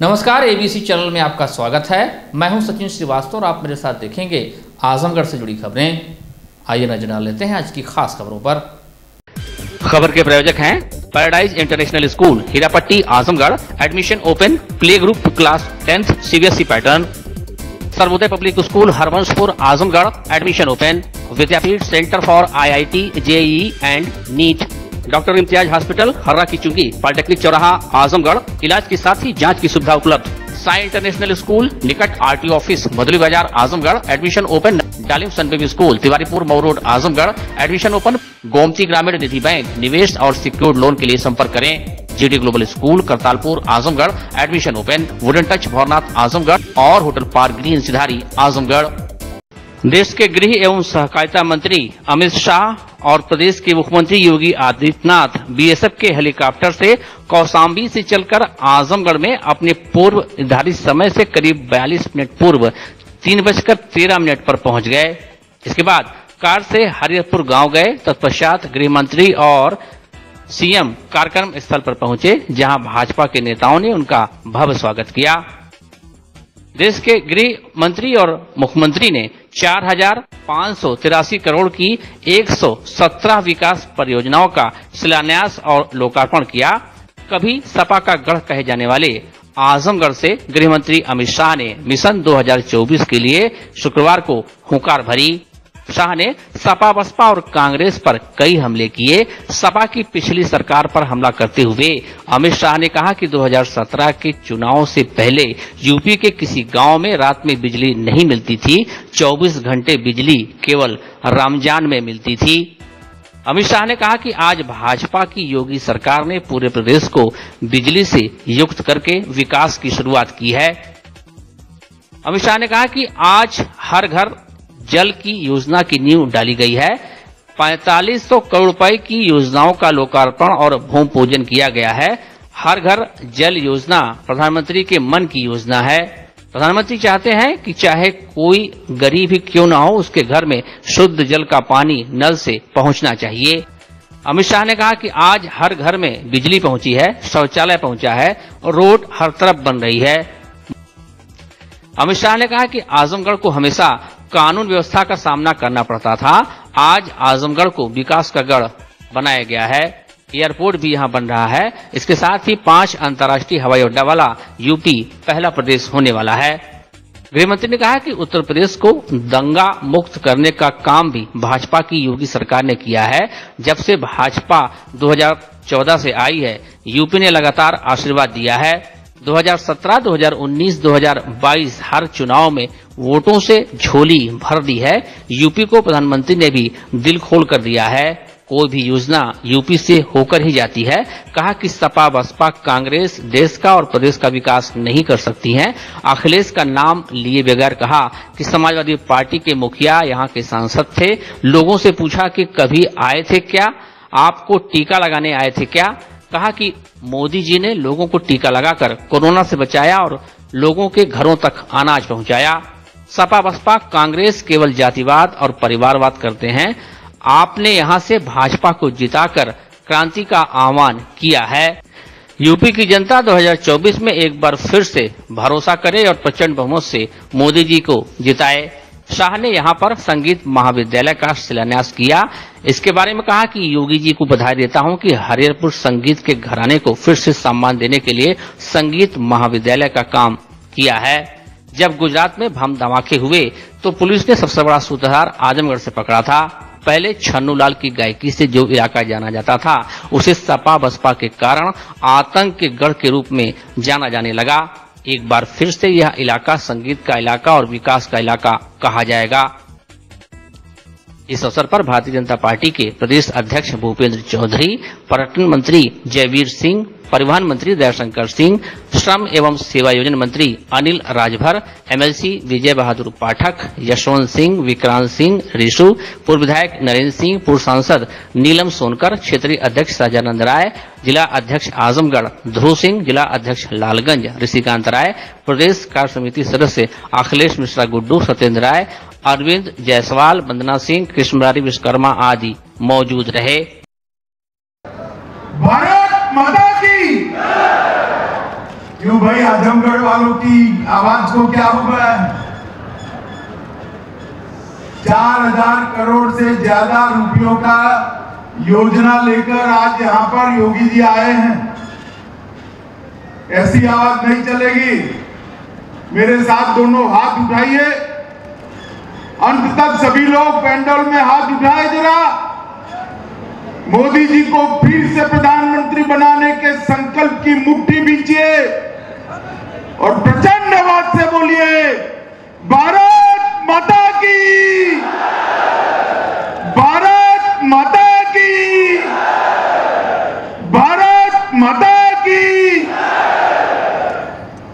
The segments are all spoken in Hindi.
नमस्कार, एबीसी चैनल में आपका स्वागत है। मैं हूं सचिन श्रीवास्तव और आप मेरे साथ देखेंगे आजमगढ़ से जुड़ी खबरें। आइए नजर डाल लेते हैं आज की खास खबरों पर। खबर के प्रायोजक हैं paradise international school, Hirapatti, Azamgarh. Admission open, play group class 10th CBSE pattern. Sarvodaya public school, Harvanshpur, Azamgarh. Admission open. Vidyapeeth centre for IIT, JEE and NEET. Doctor Imtiaz hospital, Harra की चुंगी, पॉलिटेक्निक चौराहा, आजमगढ़। इलाज के साथ ही जांच की सुविधा उपलब्ध। साई इंटरनेशनल स्कूल, निकट RTO ऑफिस, मधुली बाजार, Azamgarh. Admission open. Dalim sun baby school, Tiwaripur, Mau road, Azamgarh. Admission open. Gomti Gramin Nidhi bank, निवेश और सिक्योर्ड लोन के लिए संपर्क करें। GD global school, Kartalpur, Azamgarh. Admission open. Wooden touch, Bhaurnath, Azamgarh और hotel park green, Sidhari, Azamgarh. देश के गृह एवं सहकारिता मंत्री अमित शाह और प्रदेश के मुख्यमंत्री योगी आदित्यनाथ BSF के हेलीकॉप्टर से कौशाम्बी से चलकर आजमगढ़ में अपने पूर्व निर्धारित समय से करीब 42 मिनट पूर्व 3:13 पर पहुंच गए। इसके बाद कार से हरिहरपुर गांव गए। तत्पश्चात गृह मंत्री और CM कार्यक्रम स्थल पर पहुंचे, जहां भाजपा के नेताओं ने उनका भव्य स्वागत किया। देश के गृह मंत्री और मुख्यमंत्री ने 4,583 करोड़ की 117 विकास परियोजनाओं का शिलान्यास और लोकार्पण किया। कभी सपा का गढ़ कहे जाने वाले आजमगढ़ से गृह मंत्री अमित शाह ने मिशन 2024 के लिए शुक्रवार को हुंकार भरी। शाह ने सपा, बसपा और कांग्रेस पर कई हमले किए। सपा की पिछली सरकार पर हमला करते हुए अमित शाह ने कहा कि 2017 के चुनाव से पहले यूपी के किसी गांव में रात में बिजली नहीं मिलती थी। 24 घंटे बिजली केवल रमजान में मिलती थी। अमित शाह ने कहा कि आज भाजपा की योगी सरकार ने पूरे प्रदेश को बिजली से युक्त करके विकास की शुरुआत की है। अमित शाह ने कहा कि आज हर घर जल की योजना की नींव डाली गई है। 4500 करोड़ रुपए की योजनाओं का लोकार्पण और भूमि पूजन किया गया है। हर घर जल योजना प्रधानमंत्री के मन की योजना है। प्रधानमंत्री चाहते हैं कि चाहे कोई गरीब ही क्यों ना हो, उसके घर में शुद्ध जल का पानी नल से पहुंचना चाहिए। अमित शाह ने कहा कि आज हर घर में बिजली पहुंची है, शौचालय पहुंचा है और रोड हर तरफ बन रही है। अमित शाह ने कहा कि आजमगढ़ को हमेशा कानून व्यवस्था का सामना करना पड़ता था। आज आजमगढ़ को विकास का गढ़ बनाया गया है। एयरपोर्ट भी यहां बन रहा है। इसके साथ ही 5 अंतर्राष्ट्रीय हवाई अड्डा वाला यूपी पहला प्रदेश होने वाला है। गृहमंत्री ने कहा कि उत्तर प्रदेश को दंगा मुक्त करने का काम भी भाजपा की योगी सरकार ने किया है। जब से भाजपा 2014 से आई है, यूपी ने लगातार आशीर्वाद दिया है। 2017, 2019, 2022 हर चुनाव में वोटों से झोली भर दी है। यूपी को प्रधानमंत्री ने भी दिल खोल कर दिया है। कोई भी योजना यूपी से होकर ही जाती है। कहा कि सपा, बसपा, कांग्रेस देश का और प्रदेश का विकास नहीं कर सकती हैं। अखिलेश का नाम लिए बगैर कहा कि समाजवादी पार्टी के मुखिया यहाँ के सांसद थे। लोगों से पूछा कि कभी आए थे क्या, आपको टीका लगाने आए थे क्या? कहा कि मोदी जी ने लोगों को टीका लगाकर कोरोना से बचाया और लोगों के घरों तक अनाज पहुंचाया। सपा, बसपा, कांग्रेस केवल जातिवाद और परिवारवाद करते हैं। आपने यहां से भाजपा को जिताकर क्रांति का आह्वान किया है। यूपी की जनता 2024 में एक बार फिर से भरोसा करे और प्रचंड बहुमत से मोदी जी को जिताए। शाह ने यहां पर संगीत महाविद्यालय का शिलान्यास किया। इसके बारे में कहा कि योगी जी को बधाई देता हूं कि हरिहरपुर संगीत के घराने को फिर से सम्मान देने के लिए संगीत महाविद्यालय का काम किया है। जब गुजरात में बम धमाके हुए तो पुलिस ने सबसे बड़ा सूत्रधार आजमगढ़ से पकड़ा था। पहले छन्नूलाल की गायकी से जो इलाका जाना जाता था, उसे सपा बसपा के कारण आतंक के गढ़ के रूप में जाना जाने लगा। एक बार फिर से यह इलाका संगीत का इलाका और विकास का इलाका कहा जाएगा। इस अवसर पर भारतीय जनता पार्टी के प्रदेश अध्यक्ष भूपेंद्र चौधरी, पर्यटन मंत्री जयवीर सिंह, परिवहन मंत्री दयाशंकर सिंह, श्रम एवं सेवायोजन मंत्री अनिल राजभर, MLC विजय बहादुर पाठक, यशवंत सिंह, विक्रांत सिंह ऋषु, पूर्व विधायक नरेंद्र सिंह, पूर्व सांसद नीलम सोनकर, क्षेत्रीय अध्यक्ष सहजानंद राय, जिला अध्यक्ष आजमगढ़ ध्रुव सिंह, जिला अध्यक्ष लालगंज ऋषिकांत राय, प्रदेश कार्य समिति सदस्य अखिलेश मिश्रा गुड्डू, सत्येंद्र राय, अरविंद जायसवाल, वंदना सिंह, कृष्णमुरारी विश्वकर्मा आदि मौजूद रहे। भारत माता की क्यों भाई, आजमगढ़ वालों की आवाज को क्या हुआ है? 4000 करोड़ से ज्यादा रुपयों का योजना लेकर आज यहां पर योगी जी आए हैं। ऐसी आवाज नहीं चलेगी। मेरे साथ दोनों हाथ उठाइए, अंत तक सभी लोग पेंडल में हाथ उठाए जरा। मोदी जी को फिर से प्रधानमंत्री बनाने के संकल्प की मुट्ठी बींचिए और प्रचंड आवाज से बोलिए, भारत माता की, भारत माता की, भारत माता की।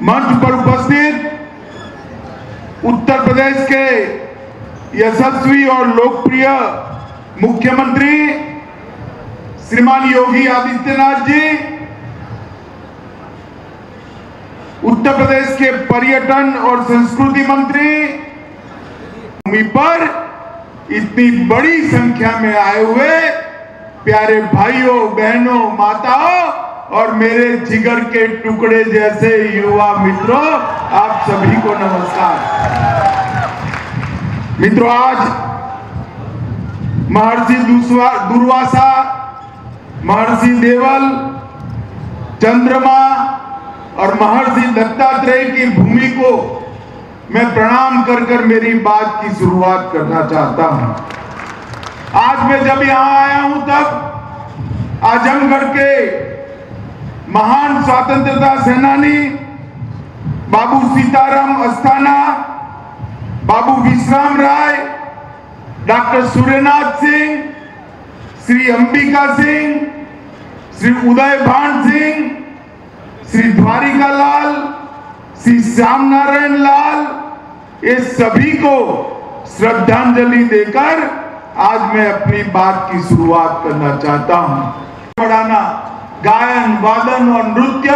मंच पर उपस्थित उत्तर प्रदेश के यशस्वी और लोकप्रिय मुख्यमंत्री श्रीमान योगी आदित्यनाथ जी, उत्तर प्रदेश के पर्यटन और संस्कृति मंत्री, भूमि पर इतनी बड़ी संख्या में आए हुए प्यारे भाइयों बहनों माताओं और मेरे जिगर के टुकड़े जैसे युवा मित्रों, आप सभी को नमस्कार। मित्रों, आज महर्षि दुर्वासा, महर्षि देवल, चंद्रमा और महर्षि दत्तात्रेय की भूमि को मैं प्रणाम कर कर मेरी बात की शुरुआत करना चाहता हूं। आज मैं जब यहां आया हूं तब आजमगढ़ के महान स्वतंत्रता सेनानी बाबू सीताराम अस्थाना, बाबू विश्राम राय, डॉक्टर सूर्यनाथ सिंह, श्री अंबिका सिंह, श्री उदय भान सिंह, श्री द्वारिका लाल, श्री श्याम नारायण लाल, ये सभी को श्रद्धांजलि देकर आज मैं अपनी बात की शुरुआत करना चाहता हूं। बढ़ाना, गायन, वादन और नृत्य,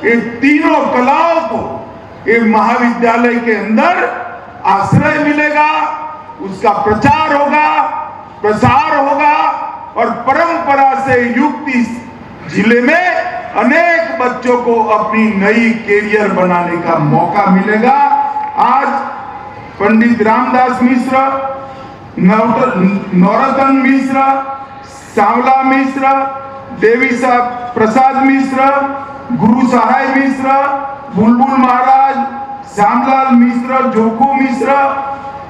ये तीनों कलाओं को ये महाविद्यालय के अंदर आश्रय मिलेगा, उसका प्रचार होगा, प्रसार होगा और परंपरा से युक्त इस जिले में अनेक बच्चों को अपनी नई कैरियर बनाने का मौका मिलेगा। आज पंडित रामदास मिश्र, नौरतन मिश्र, सांवला मिश्र, देवी साहब प्रसाद मिश्र, गुरु सहाय मिश्र, बुलबुल महाराज, श्यामलाल मिश्र, जोखू मिश्र,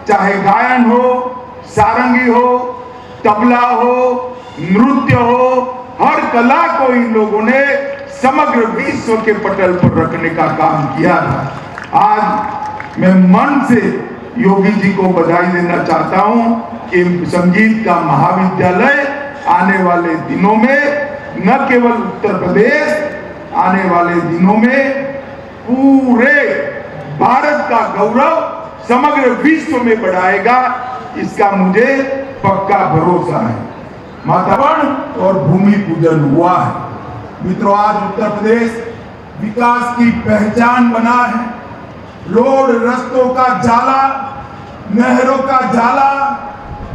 चाहे गायन हो, सारंगी हो, तबला हो, नृत्य हो, हर कला को इन लोगों ने समग्र विश्व के पटल पर रखने का काम किया था। आज मैं मन से योगी जी को बधाई देना चाहता हूं कि संगीत का महाविद्यालय आने वाले दिनों में न केवल उत्तर प्रदेश, आने वाले दिनों में पूरे भारत का गौरव समग्र विश्व में बढ़ाएगा, इसका मुझे पक्का भरोसा है। मातावन और भूमि पूजन हुआ है। मित्रों, आज उत्तर प्रदेश विकास की पहचान बना है। रोड रस्तों का जाला, नहरों का जाला,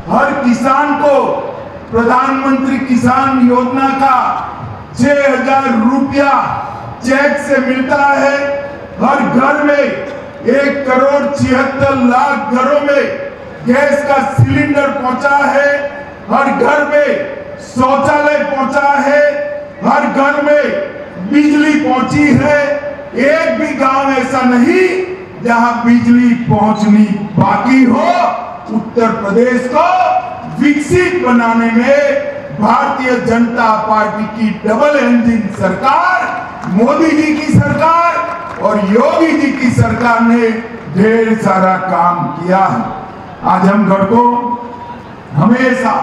हर किसान को प्रधानमंत्री किसान योजना का 6000 रुपया चेक से मिलता है। हर घर में 1,76,00,000 घरों में गैस का सिलेंडर पहुंचा है। हर घर में शौचालय पहुंचा है। हर घर में बिजली पहुंची है। एक भी गांव ऐसा नहीं जहां बिजली पहुंचनी बाकी हो। उत्तर प्रदेश को विकसित बनाने में भारतीय जनता पार्टी की डबल इंजन सरकार, मोदी जी की सरकार और योगी जी की सरकार ने ढेर सारा काम किया है। आजमगढ़ को हमेशा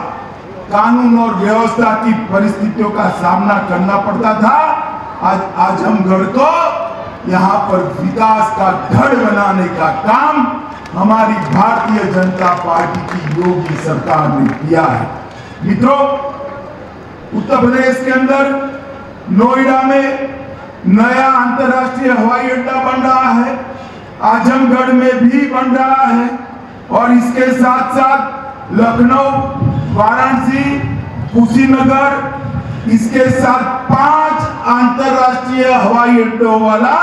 कानून और व्यवस्था की परिस्थितियों का सामना करना पड़ता था। आज आजमगढ़ को यहाँ पर विकास का धड़ बनाने का काम हमारी भारतीय जनता पार्टी की योगी सरकार ने किया है। मित्रों, उत्तर प्रदेश के अंदर नोएडा में नया अंतर्राष्ट्रीय हवाई अड्डा बन रहा है। आजमगढ़ में भी बन रहा है और इसके साथ साथ लखनऊ, वाराणसी, कुशीनगर, इसके साथ 5 अंतरराष्ट्रीय हवाई अड्डों वाला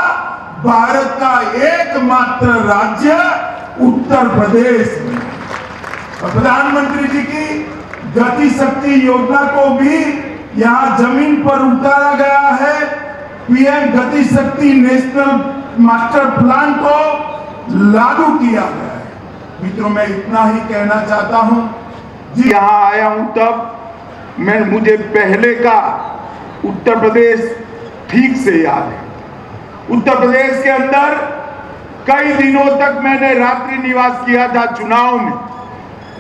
भारत का एकमात्र राज्य उत्तर प्रदेश में। और प्रधानमंत्री जी की गति शक्ति योजना को भी यहाँ जमीन पर उतारा गया है। पीएम गति शक्ति नेशनल मास्टर प्लान को लागू किया गया है। मित्रों, मैं इतना ही कहना चाहता हूं जी। यहाँ आया हूं तब मुझे पहले का उत्तर प्रदेश ठीक से याद है। उत्तर प्रदेश के अंदर कई दिनों तक मैंने रात्रि निवास किया था। चुनाव में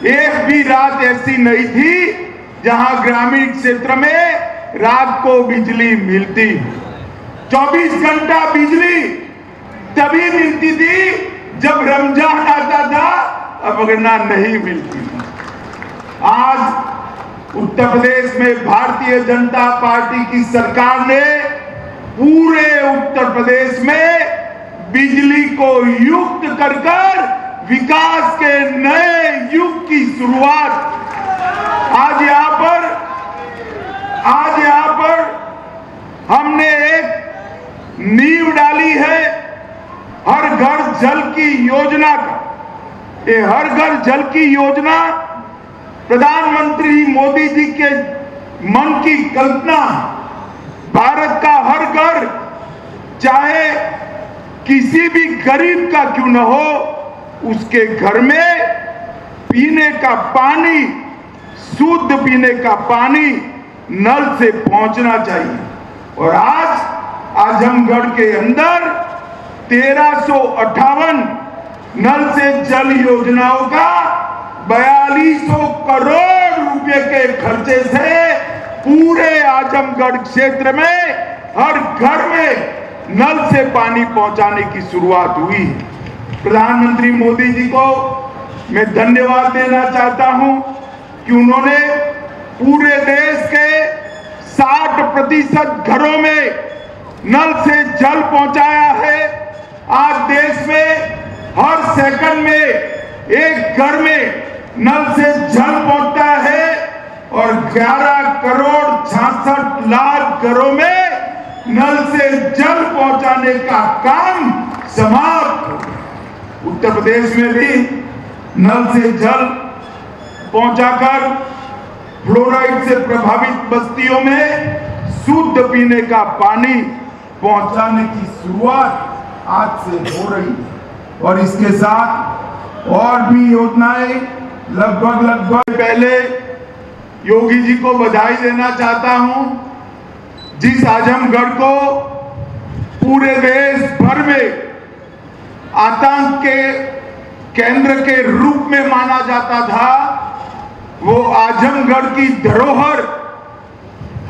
एक भी रात ऐसी नहीं थी जहां ग्रामीण क्षेत्र में रात को बिजली मिलती। 24 घंटा बिजली तभी मिलती थी जब रमजान आता था, अब वरना नहीं मिलती। आज उत्तर प्रदेश में भारतीय जनता पार्टी की सरकार ने पूरे उत्तर प्रदेश में बिजली को युक्त कर विकास के नए युग की शुरुआत आज यहाँ पर हमने एक नींव डाली है हर घर जल की योजना का। ये हर घर जल की योजना प्रधानमंत्री मोदी जी के मन की कल्पना। भारत का हर घर, चाहे किसी भी गरीब का क्यों न हो, उसके घर में पीने का पानी, शुद्ध पीने का पानी नल से पहुंचना चाहिए। और आज आजमगढ़ के अंदर 1358 नल से जल योजनाओं का 4200 करोड़ रुपए के खर्चे से पूरे आजमगढ़ क्षेत्र में हर घर में नल से पानी पहुंचाने की शुरुआत हुई। प्रधानमंत्री मोदी जी को मैं धन्यवाद देना चाहता हूं कि उन्होंने पूरे देश के 60% घरों में नल से जल पहुंचाया है। आज देश में हर सेकंड में एक घर में नल से जल पहुंचता है और 11 करोड़ 66 लाख घरों में नल से जल पहुंचाने का काम समाप्त हो गया। उत्तर प्रदेश में भी नल से जल पहुंचाकर फ्लोराइड से प्रभावित बस्तियों में शुद्ध पीने का पानी पहुंचाने की शुरुआत आज से हो रही है। और इसके साथ और भी योजनाएं लगभग पहले योगी जी को बधाई देना चाहता हूं। जिस आजमगढ़ को पूरे देश भर में आतंक के केंद्र के रूप में माना जाता था, वो आजमगढ़ की धरोहर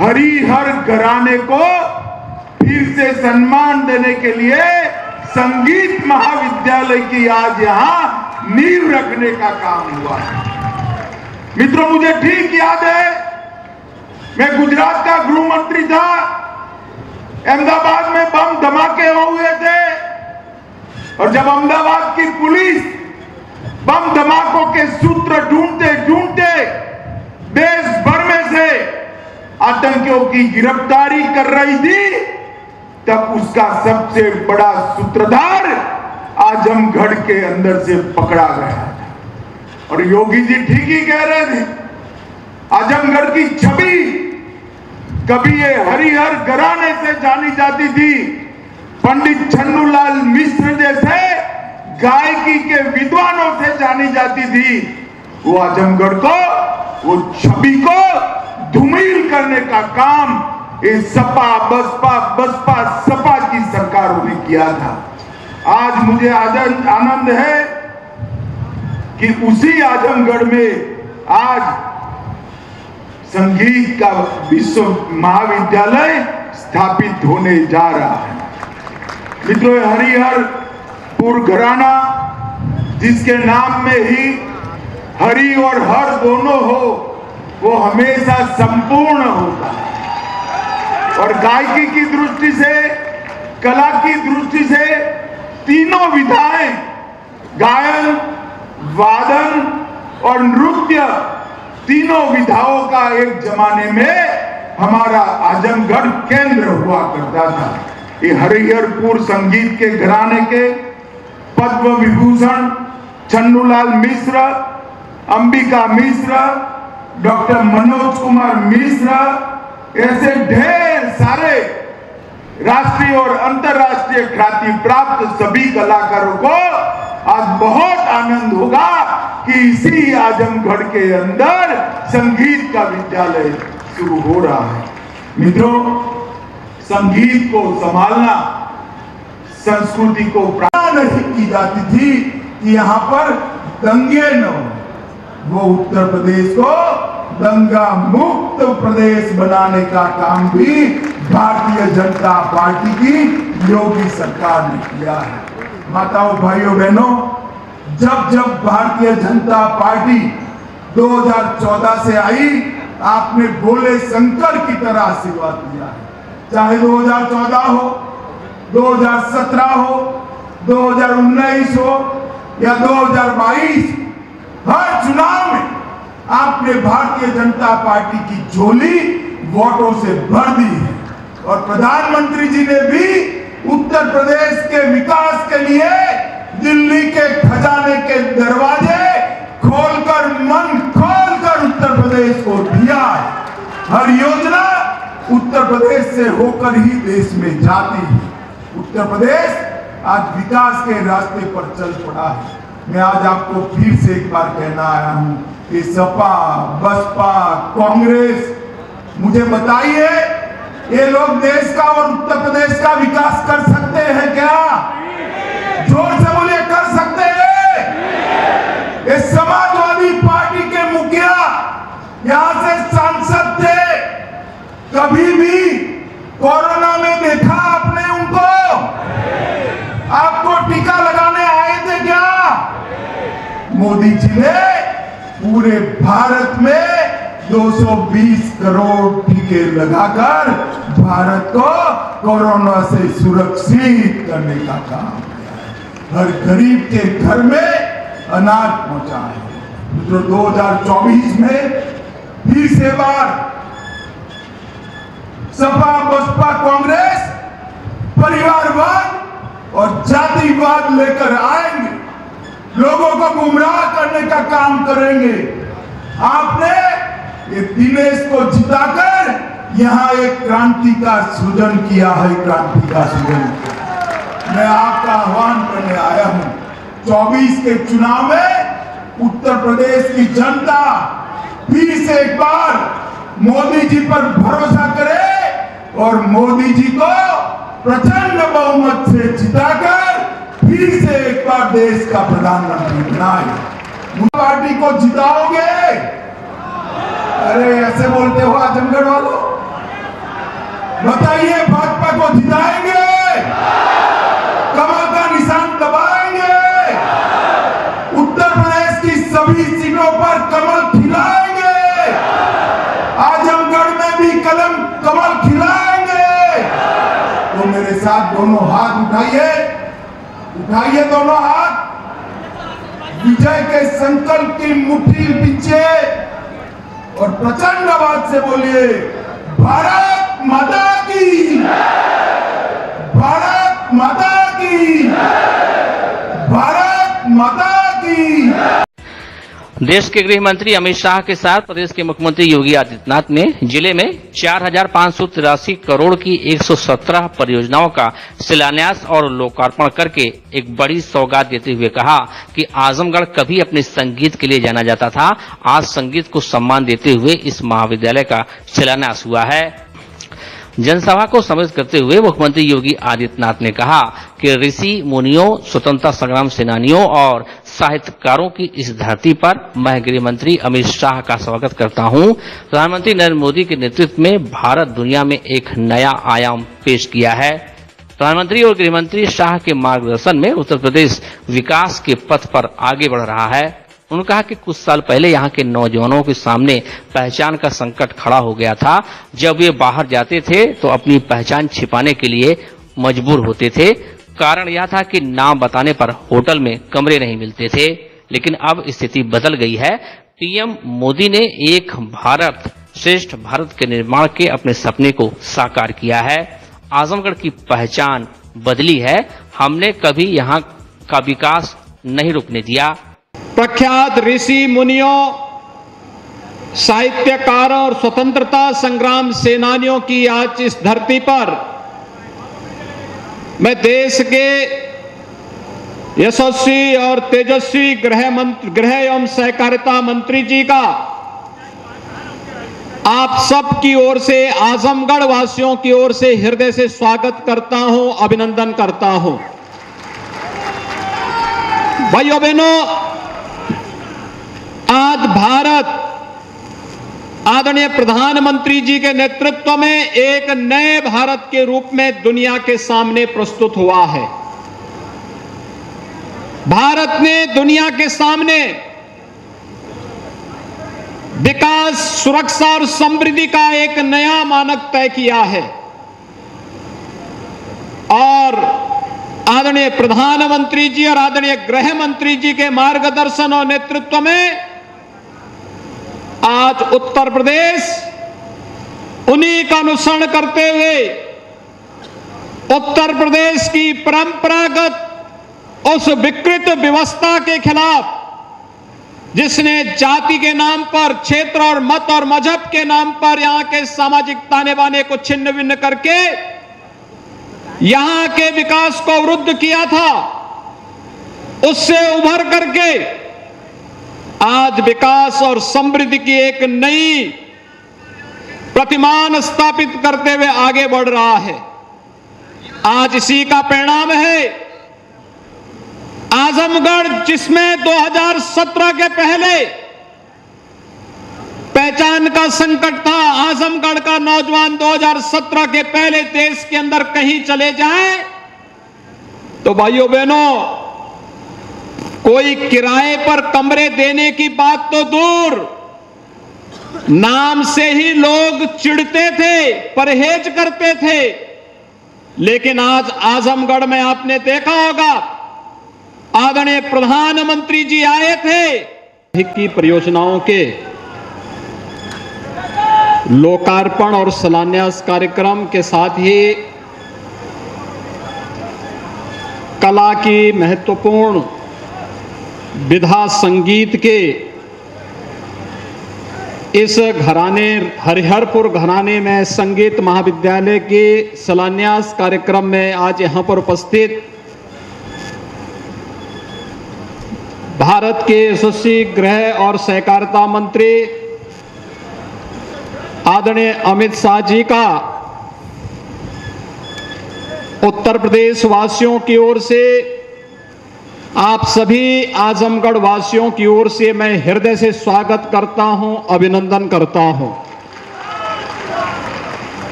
हरिहर घराने को फिर से सम्मान देने के लिए संगीत महाविद्यालय की आज यहां नींव रखने का काम हुआ है। मित्रों, मुझे ठीक याद है, मैं गुजरात का गृह मंत्री था। अहमदाबाद में बम धमाके हुए थे और जब अहमदाबाद की पुलिस बम धमाकों के सूत्र ढूंढते ढूंढते देश भर में से आतंकियों की गिरफ्तारी कर रही थी, तब उसका सबसे बड़ा सूत्रधार आजमगढ़ के अंदर से पकड़ा गया था। और योगी जी ठीक ही कह रहे थे, आजमगढ़ की छवि कभी ये हरिहर घराने से जानी जाती थी, पंडित छन्नूलाल मिश्र जैसे गायकी के विद्वानों से जानी जाती थी। वो आजमगढ़ को, वो छवि को धूमिल करने का काम ये सपा बसपा सपा की सरकारों ने किया था। आज मुझे आनंद है कि उसी आजमगढ़ में आज संगीत का विश्व महाविद्यालय स्थापित होने जा रहा है। मित्रों, हरिहरपुर घराना जिसके नाम में ही हरि और हर दोनों हो, वो हमेशा संपूर्ण होता है। और गायकी की दृष्टि से, कला की दृष्टि से तीनों विधाएं, गायन, वादन और नृत्य, तीनों विधाओं का एक जमाने में हमारा आजमगढ़ केंद्र हुआ करता था। ये हरिहरपुर संगीत के घराने के पद्म विभूषण छन्नूलाल मिश्र, अंबिका मिश्र, डॉक्टर मनोज कुमार मिश्र, ऐसे ढेर सारे राष्ट्रीय और अंतर्राष्ट्रीय ख्याति प्राप्त सभी कलाकारों को आज बहुत आनंद होगा कि इसी आजमगढ़ के अंदर संगीत का विद्यालय शुरू हो रहा है। मित्रों, संगीत को संभालना, संस्कृति को प्रार्थना नहीं की जाती थी कि यहाँ पर दंगे न हो। वो उत्तर प्रदेश को दंगा मुक्त प्रदेश बनाने का काम भी भारतीय जनता पार्टी की योगी सरकार ने किया है। माताओं, भाइयों, बहनों, जब जब भारतीय जनता पार्टी 2014 से आई, आपने भोले शंकर की तरह आशीर्वाद दिया है। चाहे 2014 हो, 2017 हो, 2019 हो या 2022, हर चुनाव में आपने भारतीय जनता पार्टी की झोली वोटों से भर दी है। और प्रधानमंत्री जी ने भी उत्तर प्रदेश के विकास के लिए दिल्ली के खजाने के दरवाजे खोलकर, मन खोलकर उत्तर प्रदेश को दिया है। हर योजना उत्तर प्रदेश से होकर ही देश में जाती है। उत्तर प्रदेश आज विकास के रास्ते पर चल पड़ा है। मैं आज आपको फिर से एक बार कहना आया हूं कि सपा, बसपा, कांग्रेस, मुझे बताइए, ये लोग देश का और उत्तर प्रदेश का विकास कर सकते हैं क्या? जोर से बोलिए, कर सकते हैं? ये समाजवादी पार्टी के मुखिया यहां से सांसद थे, कभी भी कोरोना में देखा आपने उनको? आपको टीका लगाने आए थे क्या? मोदी जी ने पूरे भारत में 220 करोड़ टीके लगाकर भारत को कोरोना से सुरक्षित करने का काम किया है। हर गरीब के घर में अनाज पहुंचा है। तो 2024 में फिर से बार सपा, बसपा, कांग्रेस परिवारवाद और जातिवाद लेकर आएंगे, लोगों को गुमराह करने का काम करेंगे। आपने ये दिनेश को जिताकर यहाँ एक क्रांति का सृजन किया है, क्रांति का सृजन किया। मैं आपका आह्वान करने आया हूँ, 24 के चुनाव में उत्तर प्रदेश की जनता फिर से एक बार मोदी जी पर भरोसा करे और मोदी जी को प्रचंड बहुमत से जिताकर फिर से एक बार देश का प्रधानमंत्री बनाए। पार्टी को जिताओगे? अरे ऐसे बोलते हो आजमगढ़ वालों, बताइए, भाजपा को जिताएंगे? कमल का निशान दबाएंगे? उत्तर प्रदेश की सभी सीटों पर कमल खिलाएंगे? आजमगढ़ में भी कमल खिलाएंगे? तो मेरे साथ दोनों हाथ उठाइए, उठाइए दोनों हाथ, विजय के संकल्प की मुट्ठी पीछे और प्रचंड आवाज से बोलिए, भारत माता की, भारत माता की, भारत माता की। देश के गृह मंत्री अमित शाह के साथ प्रदेश के मुख्यमंत्री योगी आदित्यनाथ ने जिले में 4,583 करोड़ की 117 परियोजनाओं का शिलान्यास और लोकार्पण करके एक बड़ी सौगात देते हुए कहा कि आजमगढ़ कभी अपने संगीत के लिए जाना जाता था, आज संगीत को सम्मान देते हुए इस महाविद्यालय का शिलान्यास हुआ है। जनसभा को संबोधित करते हुए मुख्यमंत्री योगी आदित्यनाथ ने कहा कि ऋषि मुनियों, स्वतंत्रता संग्राम सेनानियों और साहित्यकारों की इस धरती पर मैं गृह मंत्री अमित शाह का स्वागत करता हूं। प्रधानमंत्री नरेंद्र मोदी के नेतृत्व में भारत दुनिया में एक नया आयाम पेश किया है। प्रधानमंत्री और गृह मंत्री शाह के मार्गदर्शन में उत्तर प्रदेश विकास के पथ पर आगे बढ़ रहा है। उन्होंने कहा कि कुछ साल पहले यहाँ के नौजवानों के सामने पहचान का संकट खड़ा हो गया था। जब वे बाहर जाते थे तो अपनी पहचान छिपाने के लिए मजबूर होते थे। कारण यह था कि नाम बताने पर होटल में कमरे नहीं मिलते थे। लेकिन अब स्थिति बदल गई है। पीएम मोदी ने एक भारत श्रेष्ठ भारत के निर्माण के अपने सपने को साकार किया है। आजमगढ़ की पहचान बदली है। हमने कभी यहाँ का विकास नहीं रुकने दिया। प्रख्यात ऋषि मुनियों, साहित्यकारों और स्वतंत्रता संग्राम सेनानियों की आज इस धरती पर मैं देश के यशस्वी और तेजस्वी गृह एवं सहकारिता मंत्री जी का आप सब की ओर से, आजमगढ़ वासियों की ओर से हृदय से स्वागत करता हूं, अभिनंदन करता हूं। भाइयों बहनों, आज भारत आदरणीय प्रधानमंत्री जी के नेतृत्व में एक नए भारत के रूप में दुनिया के सामने प्रस्तुत हुआ है। भारत ने दुनिया के सामने विकास, सुरक्षा और समृद्धि का एक नया मानक तय किया है और आदरणीय प्रधानमंत्री जी और आदरणीय गृह मंत्री जी के मार्गदर्शन और नेतृत्व में आज उत्तर प्रदेश उन्हीं का अनुसरण करते हुए उत्तर प्रदेश की परंपरागत उस विकृत व्यवस्था के खिलाफ, जिसने जाति के नाम पर, क्षेत्र और मत और मजहब के नाम पर यहां के सामाजिक ताने बाने को छिन्न भिन्न करके यहां के विकास को अवरुद्ध किया था, उससे उभर करके आज विकास और समृद्धि की एक नई प्रतिमान स्थापित करते हुए आगे बढ़ रहा है। आज इसी का परिणाम है आजमगढ़, जिसमें 2017 के पहले पहचान का संकट था। आजमगढ़ का नौजवान 2017 के पहले देश के अंदर कहीं चले जाए तो भाइयों बहनों, कोई किराए पर कमरे देने की बात तो दूर, नाम से ही लोग चिढ़ते थे, परहेज करते थे। लेकिन आज आजमगढ़ में आपने देखा होगा, आदरणीय प्रधानमंत्री जी आए थे की परियोजनाओं के लोकार्पण और शिलान्यास कार्यक्रम के साथ ही कला की महत्वपूर्ण विधा संगीत के इस घराने, हरिहरपुर घराने में संगीत महाविद्यालय के शिलान्यास कार्यक्रम में आज यहां पर उपस्थित भारत के यशस्वी गृह और सहकारिता मंत्री आदरणीय अमित शाह जी का उत्तर प्रदेश वासियों की ओर से, आप सभी आजमगढ़ वासियों की ओर से मैं हृदय से स्वागत करता हूं, अभिनंदन करता हूं।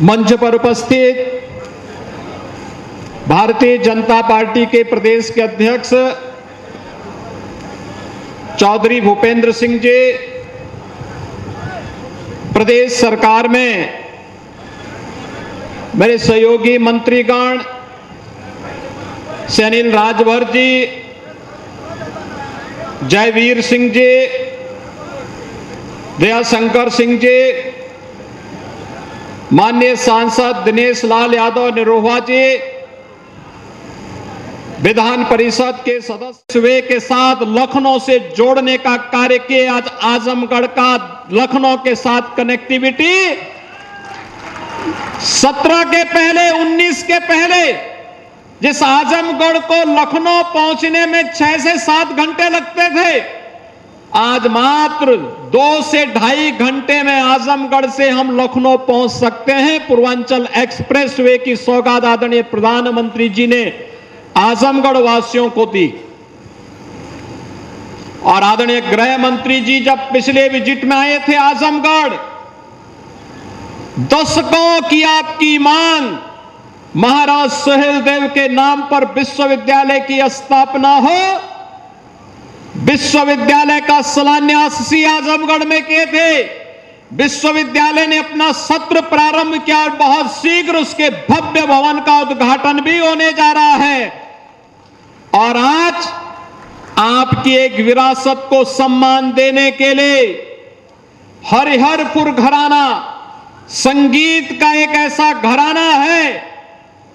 मंच पर उपस्थित भारतीय जनता पार्टी के प्रदेश के अध्यक्ष चौधरी भूपेंद्र सिंह जी, प्रदेश सरकार में मेरे सहयोगी मंत्रीगण से अनिल राजभर जी, जयवीर सिंह जी, दयाशंकर सिंह जी, माननीय सांसद दिनेश लाल यादव निरोहा जी, विधान परिषद के सदस्य के साथ लखनऊ से जोड़ने का कार्य किया। आज आजमगढ़ का लखनऊ के साथ कनेक्टिविटी 17 के पहले, 19 के पहले, जिस आजमगढ़ को लखनऊ पहुंचने में 6 से 7 घंटे लगते थे, आज मात्र 2 से 2.5 घंटे में आजमगढ़ से हम लखनऊ पहुंच सकते हैं। पूर्वांचल एक्सप्रेसवे की सौगात आदरणीय प्रधानमंत्री जी ने आजमगढ़ वासियों को दी। और आदरणीय गृह मंत्री जी जब पिछले विजिट में आए थे आजमगढ़, दशकों की आपकी मांग, महाराज सुहेलदेव के नाम पर विश्वविद्यालय की स्थापना हो, विश्वविद्यालय का शिलान्यास इसी आजमगढ़ में किए थे। विश्वविद्यालय ने अपना सत्र प्रारंभ किया और बहुत शीघ्र उसके भव्य भवन का उद्घाटन भी होने जा रहा है। और आज आपकी एक विरासत को सम्मान देने के लिए हरिहरपुर घराना संगीत का एक ऐसा घराना है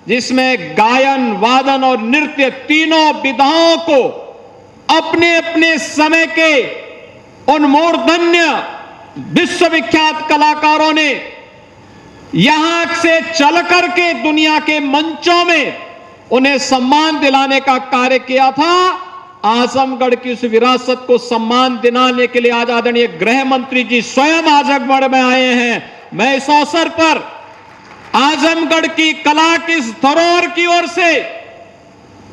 जिसमें गायन, वादन और नृत्य तीनों विधाओं को अपने अपने समय के उन मूर्धन्य विश्वविख्यात कलाकारों ने यहां से चल करके दुनिया के मंचों में उन्हें सम्मान दिलाने का कार्य किया था। आजमगढ़ की उस विरासत को सम्मान दिलाने के लिए आज आदरणीय गृह मंत्री जी स्वयं आजमगढ़ में आए हैं। मैं इस अवसर पर आजमगढ़ की कला की इस धरोहर की ओर से,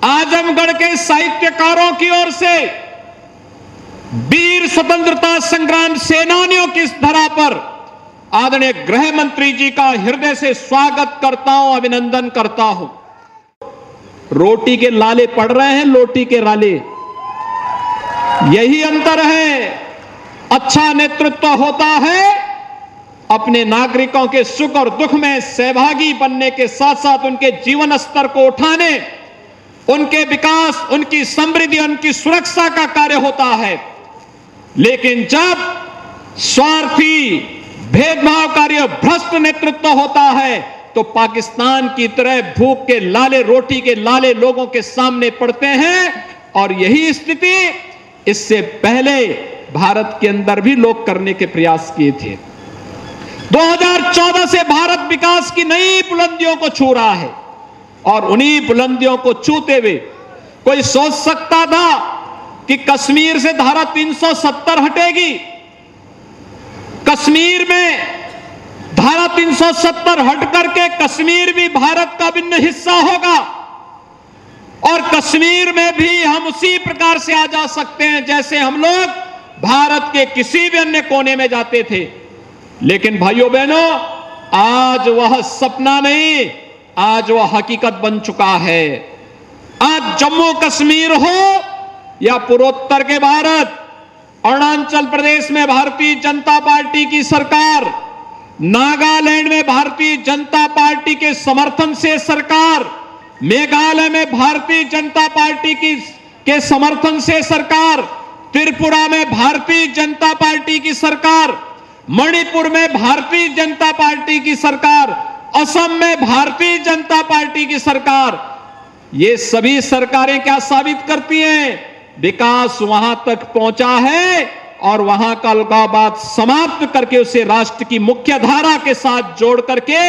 आजमगढ़ के साहित्यकारों की ओर से, वीर स्वतंत्रता संग्राम सेनानियों की इस धरा पर आदरणीय गृह मंत्री जी का हृदय से स्वागत करता हूं, अभिनंदन करता हूं। रोटी के लाले पड़ रहे हैं, लोटी के राले, यही अंतर है। अच्छा नेतृत्व होता है अपने नागरिकों के सुख और दुख में सहभागी बनने के साथ साथ उनके जीवन स्तर को उठाने, उनके विकास, उनकी समृद्धि, उनकी सुरक्षा का कार्य होता है। लेकिन जब स्वार्थी, भेदभावकारी और भ्रष्ट नेतृत्व होता है तो पाकिस्तान की तरह भूख के लाले, रोटी के लाले लोगों के सामने पड़ते हैं। और यही स्थिति इससे पहले भारत के अंदर भी लोग करने के प्रयास किए थे। 2014 से भारत विकास की नई बुलंदियों को छू रहा है और उन्हीं बुलंदियों को छूते हुए कोई सोच सकता था कि कश्मीर से धारा 370 हटेगी, कश्मीर में धारा 370 हट करके कश्मीर भी भारत का भिन्न हिस्सा होगा और कश्मीर में भी हम उसी प्रकार से आ जा सकते हैं जैसे हम लोग भारत के किसी भी अन्य कोने में जाते थे। लेकिन भाइयों बहनों, आज वह सपना नहीं, आज वह हकीकत बन चुका है। आज जम्मू कश्मीर हो या पूर्वोत्तर के भारत, अरुणाचल प्रदेश में भारतीय जनता पार्टी की सरकार, नागालैंड में भारतीय जनता पार्टी के समर्थन से सरकार, मेघालय में भारतीय जनता पार्टी के समर्थन से सरकार, त्रिपुरा में भारतीय जनता पार्टी की सरकार, मणिपुर में भारतीय जनता पार्टी की सरकार, असम में भारतीय जनता पार्टी की सरकार। ये सभी सरकारें क्या साबित करती हैं? विकास वहां तक पहुंचा है और वहां का अलगाववाद समाप्त करके उसे राष्ट्र की मुख्य धारा के साथ जोड़ करके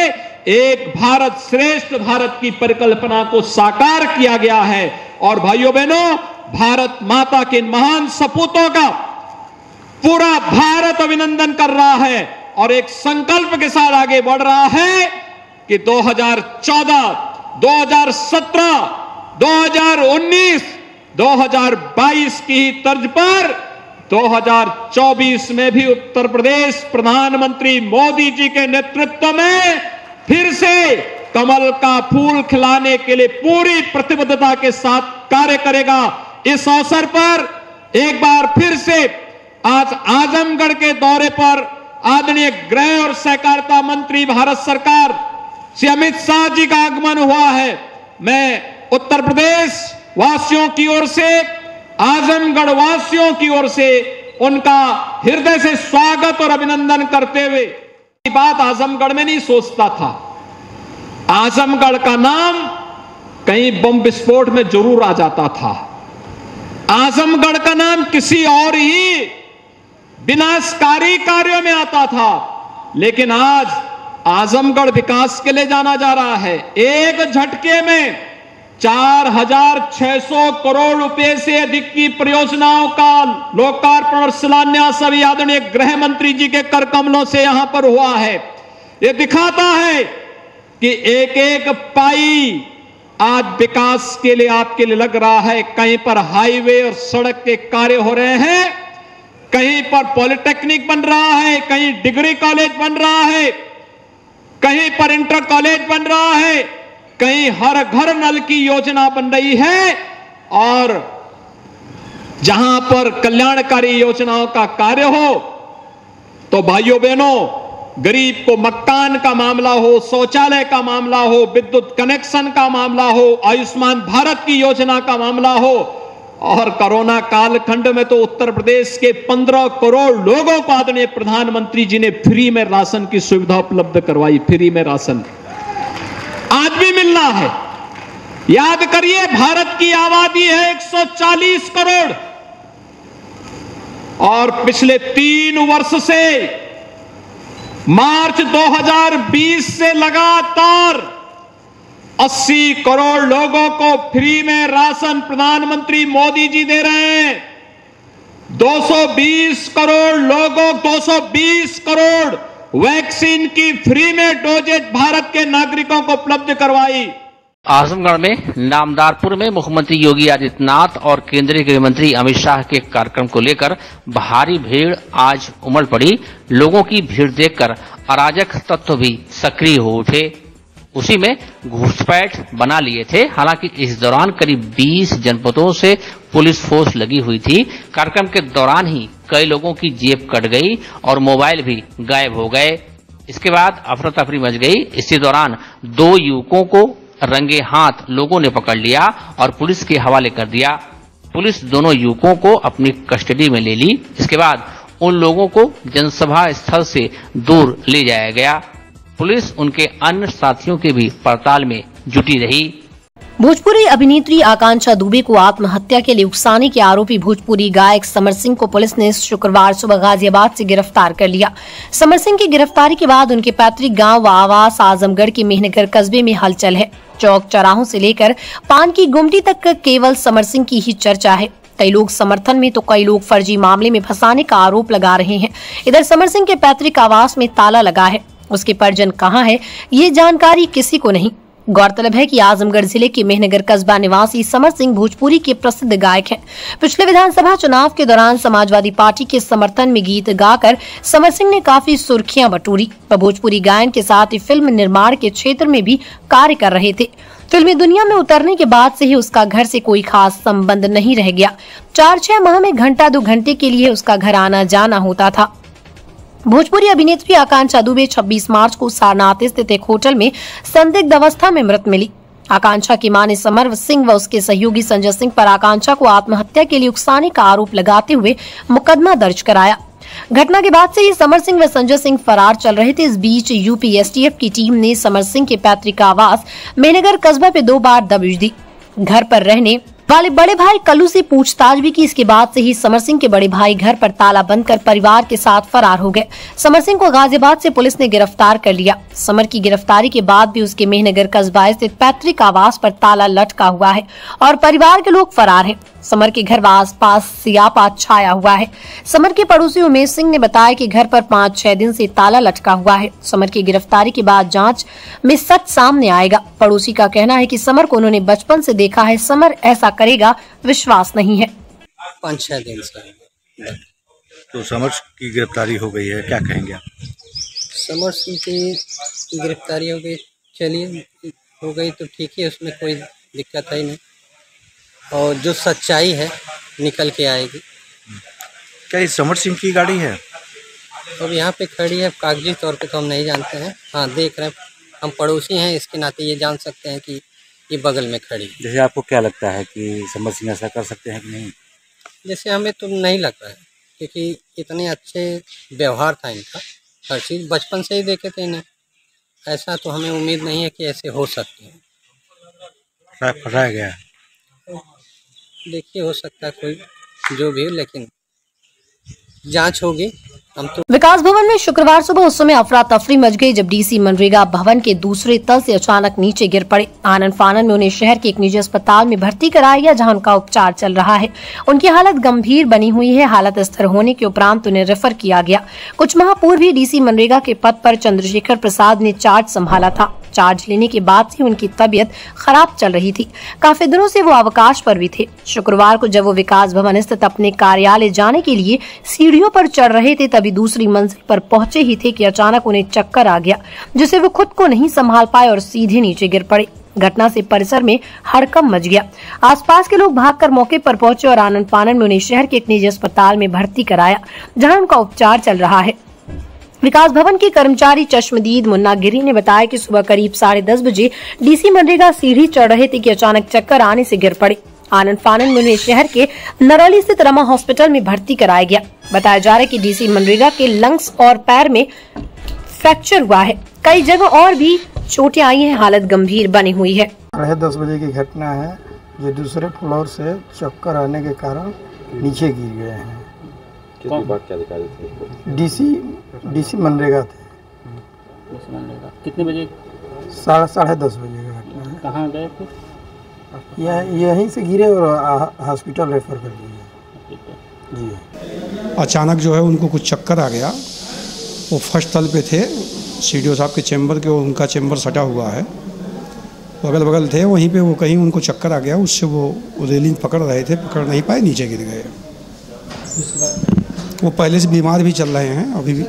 एक भारत श्रेष्ठ भारत की परिकल्पना को साकार किया गया है। और भाइयों बहनों, भारत माता के नान सपूतों का पूरा भारत अभिनंदन कर रहा है और एक संकल्प के साथ आगे बढ़ रहा है कि 2014, 2017, 2019, 2022 की ही तर्ज पर 2024 में भी उत्तर प्रदेश प्रधानमंत्री मोदी जी के नेतृत्व में फिर से कमल का फूल खिलाने के लिए पूरी प्रतिबद्धता के साथ कार्य करेगा। इस अवसर पर एक बार फिर से आज आजमगढ़ के दौरे पर आदरणीय गृह और सहकारिता मंत्री भारत सरकार श्री अमित शाह जी का आगमन हुआ है। मैं उत्तर प्रदेश वासियों की ओर से, आजमगढ़ वासियों की ओर से उनका हृदय से स्वागत और अभिनंदन करते हुए बात आजमगढ़ में नहीं सोचता था। आजमगढ़ का नाम कहीं बम विस्फोट में जरूर आ जाता था। आजमगढ़ का नाम किसी और ही विनाशकारी कार्यों में आता था। लेकिन आज आजमगढ़ विकास के लिए जाना जा रहा है। एक झटके में 4,600 करोड़ रुपए से अधिक की परियोजनाओं का लोकार्पण और शिलान्यास अभी आदरणीय गृह मंत्री जी के कर कमलों से यहां पर हुआ है। यह दिखाता है कि एक एक पाई आज विकास के लिए आपके लिए लग रहा है। कहीं पर हाईवे और सड़क के कार्य हो रहे हैं, कहीं पर पॉलिटेक्निक बन रहा है, कहीं डिग्री कॉलेज बन रहा है, कहीं पर इंटर कॉलेज बन रहा है, कहीं हर घर नल की योजना बन रही है। और जहां पर कल्याणकारी योजनाओं का कार्य हो तो भाइयों बहनों, गरीब को मकान का मामला हो, शौचालय का मामला हो, विद्युत कनेक्शन का मामला हो, आयुष्मान भारत की योजना का मामला हो, और कोरोना कालखंड में तो उत्तर प्रदेश के 15 करोड़ लोगों को आदरणीय प्रधानमंत्री जी ने फ्री में राशन की सुविधा उपलब्ध करवाई। फ्री में राशन आज भी मिलना है। याद करिए, भारत की आबादी है 140 करोड़ और पिछले 3 वर्ष से मार्च 2020 से लगातार 80 करोड़ लोगों को फ्री में राशन प्रधानमंत्री मोदी जी दे रहे हैं। 220 करोड़ वैक्सीन की फ्री में डोजेज भारत के नागरिकों को उपलब्ध करवाई। आजमगढ़ में नामदारपुर में मुख्यमंत्री योगी आदित्यनाथ और केंद्रीय गृह मंत्री अमित शाह के कार्यक्रम को लेकर भारी भीड़ आज उमड़ पड़ी। लोगों की भीड़ देखकर अराजक तत्व भी सक्रिय हो उठे। उसी में घुसपैठ बना लिए थे। हालांकि इस दौरान करीब 20 जनपदों से पुलिस फोर्स लगी हुई थी। कार्यक्रम के दौरान ही कई लोगों की जेब कट गई और मोबाइल भी गायब हो गए। इसके बाद अफरा तफरी मच गई। इसी दौरान 2 युवकों को रंगे हाथ लोगों ने पकड़ लिया और पुलिस के हवाले कर दिया। पुलिस दोनों युवकों को अपनी कस्टडी में ले ली। इसके बाद उन लोगों को जनसभा स्थल से दूर ले जाया गया। पुलिस उनके अन्य साथियों के भी पड़ताल में जुटी रही। भोजपुरी अभिनेत्री आकांक्षा दुबे को आत्महत्या के लिए उकसाने के आरोपी भोजपुरी गायक समर सिंह को पुलिस ने शुक्रवार सुबह गाजियाबाद से गिरफ्तार कर लिया। समर सिंह की गिरफ्तारी के बाद उनके पैतृक गांव व आवास आजमगढ़ के मेहनगर कस्बे में हलचल है। चौक चौराहों से लेकर पान की गुमटी तक केवल समर सिंह की ही चर्चा है। कई लोग समर्थन में तो कई लोग फर्जी मामले में फंसाने का आरोप लगा रहे हैं। इधर समर सिंह के पैतृक आवास में ताला लगा है। उसके परिजन कहां है, ये जानकारी किसी को नहीं। गौरतलब है कि आजमगढ़ जिले के मेहनगर कस्बा निवासी समर सिंह भोजपुरी के प्रसिद्ध गायक हैं। पिछले विधानसभा चुनाव के दौरान समाजवादी पार्टी के समर्थन में गीत गाकर समर सिंह ने काफी सुर्खियां बटोरी। वह भोजपुरी गायन के साथ ही फिल्म निर्माण के क्षेत्र में भी कार्य कर रहे थे। फिल्मी दुनिया में उतरने के बाद से ही उसका घर से कोई खास संबंध नहीं रह गया। 4-6 माह में घंटा 2 घंटे के लिए उसका घर आना जाना होता था। भोजपुरी अभिनेत्री आकांक्षा दुबे 26 मार्च को सारनाथ स्थित एक होटल में संदिग्ध अवस्था में मृत मिली। आकांक्षा की मां ने समर सिंह व उसके सहयोगी संजय सिंह पर आकांक्षा को आत्महत्या के लिए उकसाने का आरोप लगाते हुए मुकदमा दर्ज कराया। घटना के बाद से ही समर सिंह व संजय सिंह फरार चल रहे थे। इस बीच यूपी एसटीएफ की टीम ने समर सिंह के पैतृक आवास मेहनगर कस्बा पे 2 बार दबिश दी। घर पर रहने वाले बड़े भाई कल्लू से पूछताछ भी की। इसके बाद से ही समर सिंह के बड़े भाई घर पर ताला बंद कर परिवार के साथ फरार हो गए। समर सिंह को गाजियाबाद से पुलिस ने गिरफ्तार कर लिया। समर की गिरफ्तारी के बाद भी उसके मेहनगर कस्बा स्थित पैतृक आवास पर ताला लटका हुआ है और परिवार के लोग फरार हैं। समर के घर व आसपास सियापा छाया हुआ है। समर के पड़ोसी उमेश सिंह ने बताया कि घर पर 5-6 दिन से ताला लटका हुआ है। समर की गिरफ्तारी के बाद जांच में सच सामने आएगा। पड़ोसी का कहना है कि समर को उन्होंने बचपन से देखा है। समर ऐसा करेगा विश्वास नहीं है। 5-6 दिन से तो समर की गिरफ्तारी हो गई है, क्या कहेंगे आप? समर सिंह की गिरफ्तारी हो गई, चलिए हो गई तो ठीक है, उसमें कोई दिक्कत है नहीं और जो सच्चाई है निकल के आएगी। क्या ये समर सिंह की गाड़ी है? अब यहाँ पे खड़ी है, कागजी तौर पे तो हम नहीं जानते हैं। हाँ, देख रहे हैं, हम पड़ोसी हैं, इसके नाते ये जान सकते हैं कि ये बगल में खड़ी। जैसे आपको क्या लगता है कि समर सिंह ऐसा कर सकते हैं कि नहीं? जैसे हमें तो नहीं लगता है, क्योंकि इतने अच्छे व्यवहार था इनका, हर चीज़ बचपन से ही देखे थे इन्हें। ऐसा तो हमें उम्मीद नहीं है कि ऐसे हो सकते हैं। फंसाया गया है, देखिए हो सकता है कोई जो भी हो, लेकिन जांच होगी। हम तो विकास भवन में शुक्रवार सुबह उस समय अफरा तफरी मच गई जब डीसी मनरेगा भवन के दूसरे तल से अचानक नीचे गिर पड़े। आनन फानन में उन्हें शहर के एक निजी अस्पताल में भर्ती कराया गया, जहां उनका उपचार चल रहा है। उनकी हालत गंभीर बनी हुई है। हालत स्थिर होने के उपरांत उन्हें रेफर किया गया। कुछ माह पूर्व ही डीसी मनरेगा के पद पर चंद्रशेखर प्रसाद ने चार्ज संभाला था। चार्ज लेने के बाद से उनकी तबीयत खराब चल रही थी। काफी दिनों से वो अवकाश पर भी थे। शुक्रवार को जब वो विकास भवन स्थित अपने कार्यालय जाने के लिए सीढ़ियों पर चढ़ रहे थे, तभी दूसरी मंजिल पर पहुंचे ही थे कि अचानक उन्हें चक्कर आ गया, जिससे वो खुद को नहीं संभाल पाए और सीधे नीचे गिर पड़े। घटना से परिसर में हड़कंप मच गया। आसपास के लोग भागकर मौके पर पहुंचे और आनन फानन में उन्हें शहर के एक निजी अस्पताल में भर्ती कराया, जहां उनका उपचार चल रहा है। विकास भवन के कर्मचारी चश्मदीद मुन्ना गिरी ने बताया कि सुबह करीब 10:30 बजे डीसी मनरेगा सीढ़ी चढ़ रहे थे कि अचानक चक्कर आने से गिर पड़े। आनन फानन में उन्हें शहर के नरौली स्थित रमा हॉस्पिटल में भर्ती कराया गया। बताया जा रहा है कि डीसी मनरेगा के लंग्स और पैर में फ्रैक्चर हुआ है। कई जगह और भी चोटें आई हैं, हालत गंभीर बनी हुई है। 10:30 बजे की घटना है। ये दूसरे फ्लोर से चक्कर आने के कारण नीचे गिर गए हैं। किस विभाग के अधिकारी थे? डीसी मनरेगा थे। कितने बजे? 10:30 बजे की घटना है। कहाँ गए थे? यहीं से गिरे और हॉस्पिटल रेफर कर दिए जी। अचानक जो है उनको कुछ चक्कर आ गया। वो फर्स्ट तल पे थे, सीडीओ साहब के चैम्बर के, उनका चैम्बर सटा हुआ है, अगल बगल थे, वहीं पे वो कहीं उनको चक्कर आ गया। उससे वो रेलिंग पकड़ रहे थे, पकड़ नहीं पाए, नीचे गिर गए। वो पहले से बीमार भी चल रहे हैं, अभी भी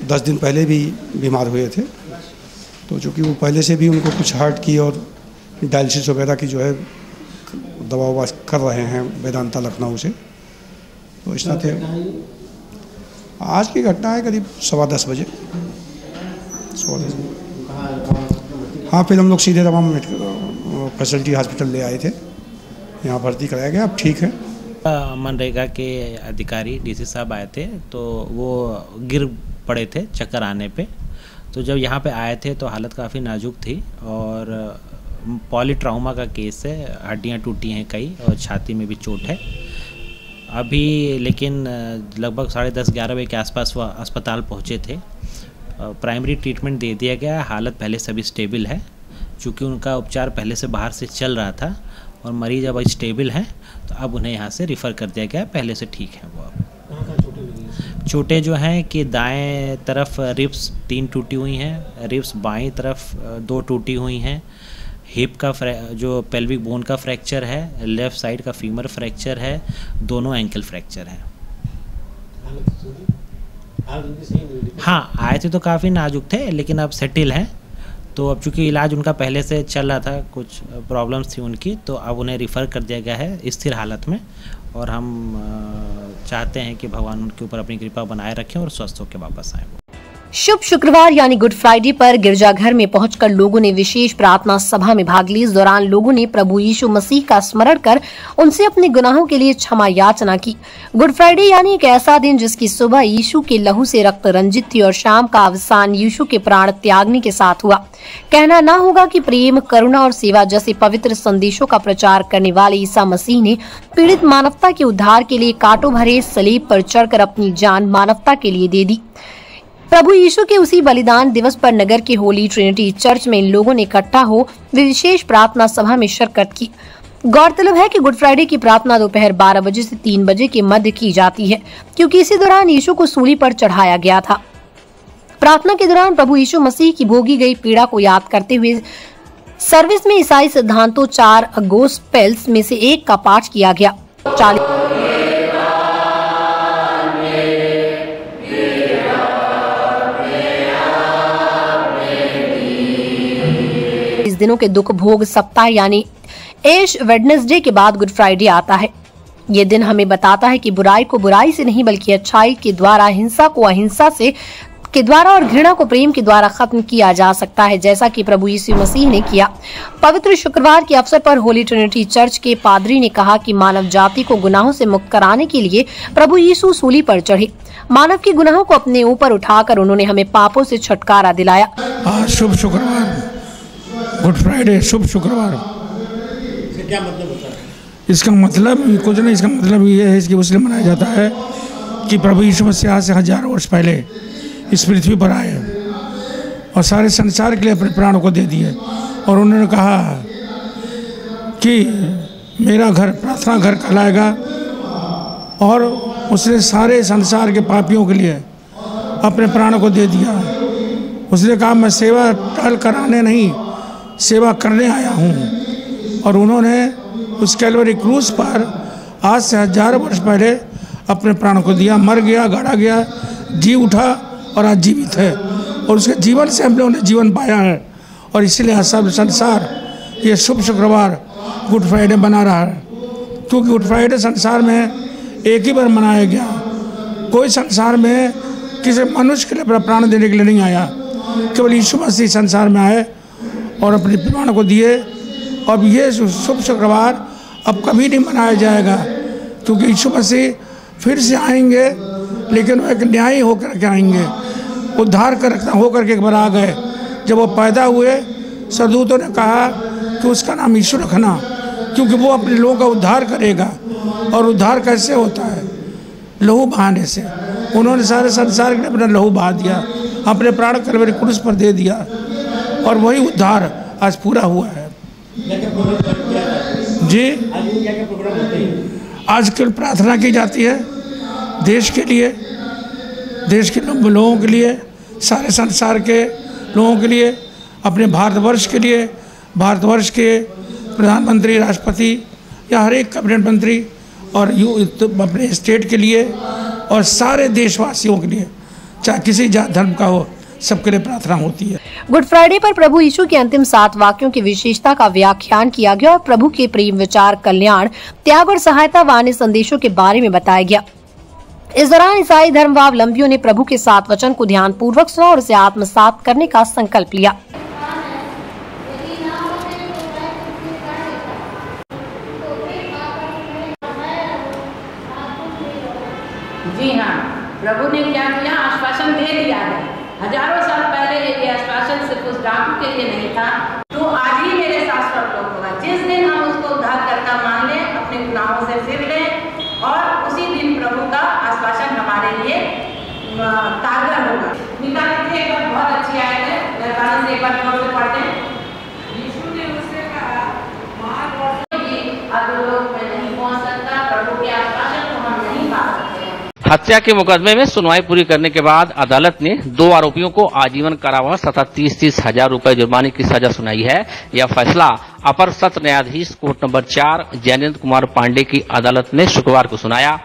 10 दिन पहले भी बीमार हुए थे। तो चूँकि वो पहले से भी उनको कुछ हार्ट की और डायलिसिस वगैरह की जो है दवा ववा कर रहे हैं वेदांता लखनऊ से। तो इस नाते आज की घटना है करीब 10:15 बजे। हाँ, फिर हम लोग सीधे तमाम फैसिलिटी हॉस्पिटल ले आए थे, यहाँ भर्ती कराया गया, अब ठीक है। मनरेगा के अधिकारी डीसी साहब आए थे, तो वो गिर पड़े थे चक्कर आने पे। तो जब यहाँ पे आए थे तो हालत काफ़ी नाजुक थी और पॉलीट्राउमा का केस है, हड्डियाँ टूटी हैं कई और छाती में भी चोट है। अभी लेकिन लगभग 10:30-11 बजे के आसपास वह अस्पताल पहुँचे थे। प्राइमरी ट्रीटमेंट दे दिया गया, हालत पहले से अभी स्टेबल है। चूँकि उनका उपचार पहले से बाहर से चल रहा था और मरीज अब स्टेबल हैं, तो अब उन्हें यहाँ से रिफ़र कर दिया गया, पहले से ठीक है वो। अब चोटें जो हैं कि दाएं तरफ रिब्स 3 टूटी हुई हैं, रिब्स बाईं तरफ 2 टूटी हुई हैं, हिप का जो पेल्विक बोन का फ्रैक्चर है, लेफ़्ट साइड का फीमर फ्रैक्चर है, दोनों एंकल फ्रैक्चर है। हाँ, आए थे तो काफ़ी नाजुक थे, लेकिन अब सेटिल हैं। तो अब चूँकि इलाज उनका पहले से चल रहा था, कुछ प्रॉब्लम्स थी उनकी, तो अब उन्हें रिफ़र कर दिया गया है स्थिर हालत में। और हम चाहते हैं कि भगवान उनके ऊपर अपनी कृपा बनाए रखें और स्वस्थ होकर वापस आएँ। शुभ शुक्रवार यानी गुड फ्राइडे पर गिरजाघर में पहुंचकर लोगों ने विशेष प्रार्थना सभा में भाग ली। इस दौरान लोगों ने प्रभु यीशु मसीह का स्मरण कर उनसे अपने गुनाहों के लिए क्षमा याचना की। गुड फ्राइडे यानी एक ऐसा दिन जिसकी सुबह यीशु के लहू से रक्त रंजित थी और शाम का अवसान यीशु के प्राण त्यागने के साथ हुआ। कहना ना होगा कि प्रेम, करुणा और सेवा जैसे पवित्र संदेशों का प्रचार करने वाले ईसा मसीह ने पीड़ित मानवता के उद्धार के लिए कांटों भरे सलीब पर चढ़कर अपनी जान मानवता के लिए दे दी। प्रभु यीशु के उसी बलिदान दिवस पर नगर के होली ट्रिनिटी चर्च में इन लोगों ने इकट्ठा हो विशेष प्रार्थना सभा में शिरकत की। गौरतलब है कि गुड फ्राइडे की प्रार्थना दोपहर 12 बजे से 3 बजे के मध्य की जाती है, क्योंकि इसी दौरान यीशु को सूली पर चढ़ाया गया था। प्रार्थना के दौरान प्रभु यीशु मसीह की भोगी गई पीड़ा को याद करते हुए सर्विस में ईसाई सिद्धांतों 4 गोस्पेल्स में से एक का पाठ किया गया। 40 दिनों के दुख भोग सप्ताह यानी एश वेडनेसडे के बाद गुड फ्राइडे आता है। ये दिन हमें बताता है कि बुराई को बुराई से नहीं बल्कि अच्छाई के द्वारा, हिंसा को अहिंसा से के द्वारा और घृणा को प्रेम के द्वारा खत्म किया जा सकता है, जैसा कि प्रभु यीशु मसीह ने किया। पवित्र शुक्रवार के अवसर पर होली ट्रिनिटी चर्च के पादरी ने कहा कि मानव जाति को गुनाहों से मुक्त कराने के लिए प्रभु यीशु सूली पर चढ़े। मानव के गुनाहों को अपने ऊपर उठाकर उन्होंने हमें पापों से छुटकारा दिलाया। आज शुभ शुक्रवार, गुड फ्राइडे, शुभ शुक्रवार। क्या मतलब होता है? इसका मतलब कुछ नहीं, इसका मतलब ये है कि इसलिए मनाया जाता है कि प्रभु यीशु मसीह आज से हजारों वर्ष पहले इस पृथ्वी पर आए और सारे संसार के लिए अपने प्राणों को दे दिए। और उन्होंने कहा कि मेरा घर प्रार्थना घर कहलाएगा, और उसने सारे संसार के पापियों के लिए अपने प्राणों को दे दिया। उसने कहा मैं सेवा टहल कराने नहीं, सेवा करने आया हूँ। और उन्होंने उस कैलवरी क्रूस पर आज से हजारों वर्ष पहले अपने प्राणों को दिया, मर गया, गाड़ा गया, जी उठा और आज जीवित है। और उसके जीवन से हम लोगों ने जीवन पाया है। और इसीलिए सब संसार ये शुभ शुक्रवार गुड फ्राइडे मना रहा है, क्योंकि गुड फ्राइडे संसार में एक ही बार मनाया गया। कोई संसार में किसी मनुष्य के लिए अपना प्राण देने के लिए नहीं आया, केवल यीशु मसीह संसार में आए और अपने प्राण को दिए। और ये शुभ शुक्रवार अब कभी नहीं मनाया जाएगा, क्योंकि यीशु मसीह फिर से आएंगे, लेकिन वो एक न्यायी होकर के आएंगे, उद्धार होकर के एक बार आ गए। जब वो पैदा हुए, सरदूतों ने कहा कि उसका नाम यीशु रखना, क्योंकि वो अपने लोगों का उद्धार करेगा। और उद्धार कैसे होता है? लहू बहाने से। उन्होंने सारे संसार के लिए अपना लहू बहा दिया, अपने प्राण कलवरी क्रूस पर दे दिया, और वही उद्धार आज पूरा हुआ है। जी, आजकल प्रार्थना की जाती है देश के लिए, देश के लोगों के लिए, सारे संसार के लोगों के लिए, अपने भारतवर्ष के लिए, भारतवर्ष के प्रधानमंत्री, राष्ट्रपति या हर एक कैबिनेट मंत्री, और अपने स्टेट के लिए, और सारे देशवासियों के लिए, चाहे किसी जात धर्म का हो, सबके लिए प्रार्थना होती है। गुड फ्राइडे पर प्रभु यीशु के अंतिम 7 वाक्यों की विशेषता का व्याख्यान किया गया और प्रभु के प्रेम, विचार, कल्याण, त्याग और सहायता व अन्य संदेशों के बारे में बताया गया। इस दौरान ईसाई धर्मावलंबियों ने प्रभु के 7 वचन को ध्यान पूर्वक सुना और उसे आत्मसात करने का संकल्प लिया। जी हाँ, प्रभु ने क्या किया? आश्वासन दे दिया है। हजारों साल पहले ये आश्वासन सिर्फ उस डाकू के लिए नहीं था, तो आज ही मेरे शाश्वत लोक होगा। जिस दिन हम उसको उद्धारकर्ता मान लें, अपने गुनाहों से फिर लें, और उसी दिन प्रभु का आश्वासन हमारे लिए कारगर होगा। निकाल के एक बार बहुत अच्छी आयत है, मेहरबानी से एक बार जोर से पढ़ते हैं। यीशु ने उससे कहा, अब लोग में नहीं पहुंच सकता, प्रभु के आश्वासन को हम नहीं पा सकते। हत्या के मुकदमे में सुनवाई पूरी करने के बाद अदालत ने 2 आरोपियों को आजीवन कारावास तथा 30-30 हजार रुपए जुर्माने की सजा सुनाई है। यह फैसला अपर सत्र न्यायाधीश कोर्ट नंबर 4 जयेंद्र कुमार पांडे की अदालत ने शुक्रवार को सुनाया।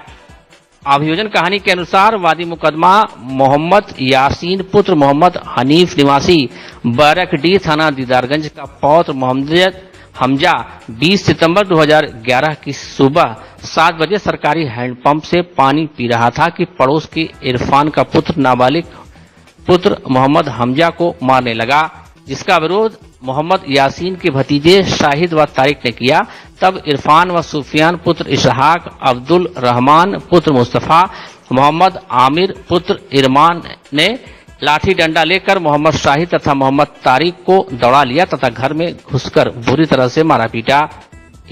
अभियोजन कहानी के अनुसार वादी मुकदमा मोहम्मद यासीन पुत्र मोहम्मद हनीफ निवासी बैरकडी थाना दीदारगंज का पौत्र मोहम्मद हमजा 20 सितंबर 2011 की सुबह 7 बजे सरकारी हैंडपंप से पानी पी रहा था कि पड़ोस के इरफान का पुत्र नाबालिग पुत्र मोहम्मद हमजा को मारने लगा, जिसका विरोध मोहम्मद यासीन के भतीजे शाहिद व तारिक ने किया। तब इरफान व सुफियान पुत्र इशहाक, अब्दुल रहमान पुत्र मुस्तफा, मोहम्मद आमिर पुत्र इरमान ने लाठी डंडा लेकर मोहम्मद शाहिद तथा मोहम्मद तारिक को दौड़ा लिया तथा घर में घुसकर बुरी तरह से मारा पीटा।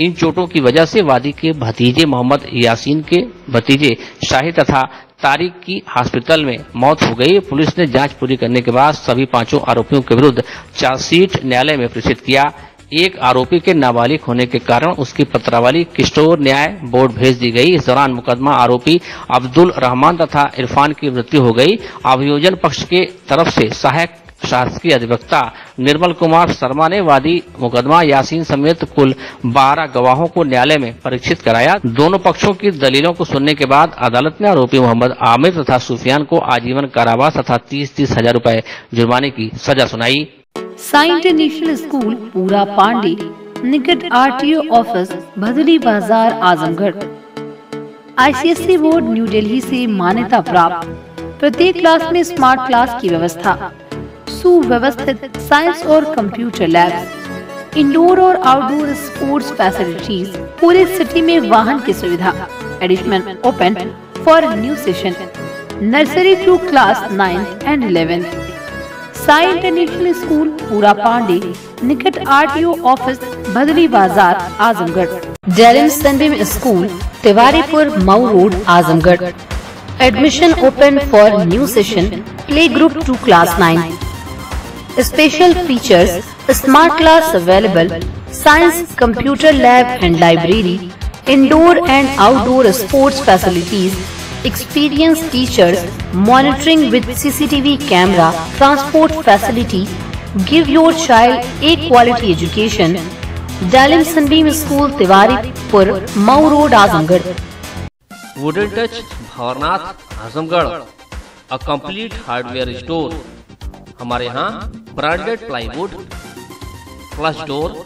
इन चोटों की वजह से वादी के भतीजे मोहम्मद यासीन के भतीजे शाहिद तथा तारिक की हॉस्पिटल में मौत हो गई। पुलिस ने जांच पूरी करने के बाद सभी 5 आरोपियों के विरुद्ध चार्जशीट न्यायालय में प्रेषित किया। एक आरोपी के नाबालिग होने के कारण उसकी पत्रावली किशोर न्याय बोर्ड भेज दी गई। इस दौरान मुकदमा आरोपी अब्दुल रहमान तथा इरफान की मृत्यु हो गई। अभियोजन पक्ष के तरफ से सहायक शासकीय अधिवक्ता निर्मल कुमार शर्मा ने वादी मुकदमा यासीन समेत कुल 12 गवाहों को न्यायालय में परीक्षित कराया। दोनों पक्षों की दलीलों को सुनने के बाद अदालत ने आरोपी मोहम्मद आमिर तथा सुफियान को आजीवन कारावास तथा 30-30 हजार रुपए जुर्माने की सजा सुनाई। साई इंटरनेशनल स्कूल पूरा पांडे निकट RTO office Bhadli Bazar Azamgarh ICSE board new Delhi से मान्यता प्राप्त। प्रत्येक क्लास में स्मार्ट क्लास की व्यवस्था, सुव्यवस्थित साइंस और कंप्यूटर लैब्स, इंडोर और आउटडोर स्पोर्ट्स फैसिलिटीज, पूरे सिटी में वाहन की सुविधा। Admission open for new session nursery to class 9th and 11th। Sai international school Pura Pande निकट RTO ऑफिस भदली बाजार आजमगढ़। डेरिन Sunbeam school Tiwaripur Mau road Azamgarh. Admission open for new session play group to class 9। Special features smart class available, science computer lab and library, indoor and outdoor sports facilities, experienced teachers, monitoring with CCTV camera, transport facility. Give your child a quality education. Dalim Sunbeam School, Tiwaripur, Mau Road, Azamgarh. Wooden touch Bhawarnath Azamgarh, a complete hardware store. हमारे यहाँ branded plywood, flush door,